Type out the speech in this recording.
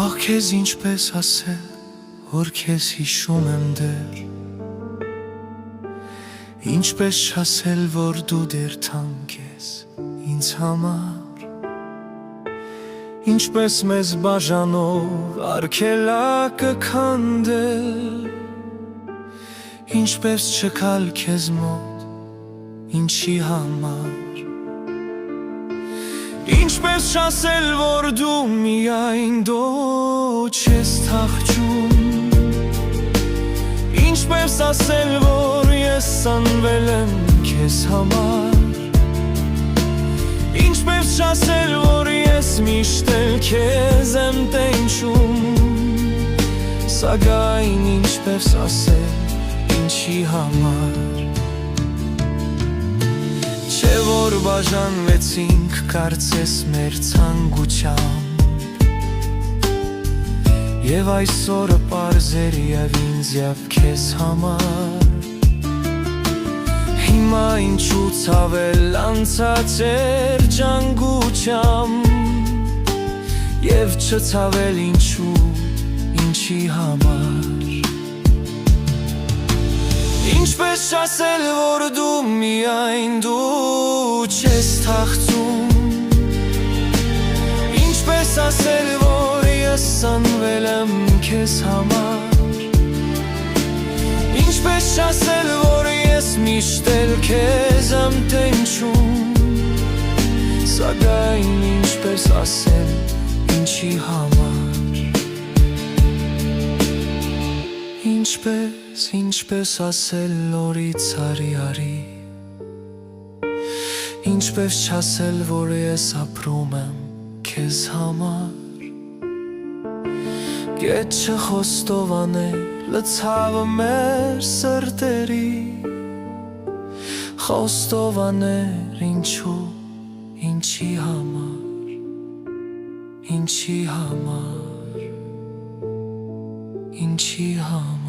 Ահ քեզ ինչպես ասել, որ քեզ հիշում եմ դեռ, ինչպես չասել, որ դու դեռ թանկ ես ինձ համար, ինչպես մեզ բաժանող արգելակը քանդել, ինչպես չգալ քեզ մոտ, ինչի համար, ինչպես չասել, որ դու միայն դոչ ես թախչում, ինչպես ասել, որ ես սանվել եմ քեզ համար, ինչպես չասել, որ ես միշտ էլ քեզ եմ տենչում, սակայն ինչպես ասել, ինչի համար, չէ որ բաժանվեցինք կարծես մեր ցանկությամբ, և այսօրը պարզ էր և ինձ և քեզ համար, հիմա ինչու ցավել անցած էր ջանկությամբ, և չցավել ինչու, ինչի համար, ինչպես չասել, որ դու միայն դու չես թախծում, ինչպես ասել, որ ես սանվել եմ քեզ համար, ինչպես չասել, որ ես միշտ էլ քեզ եմ տենչում, սակայն ինչպես ասել, ինչի համար, ինչպես ասել լորից արի, ինչպես չասել, որ ես ապրում եմ քեզ համար, գետ չխոստովանել լցավը մեր սրտերի, խոստովաներ ինչու, ինչի համար, ինչի համար, ինչի համար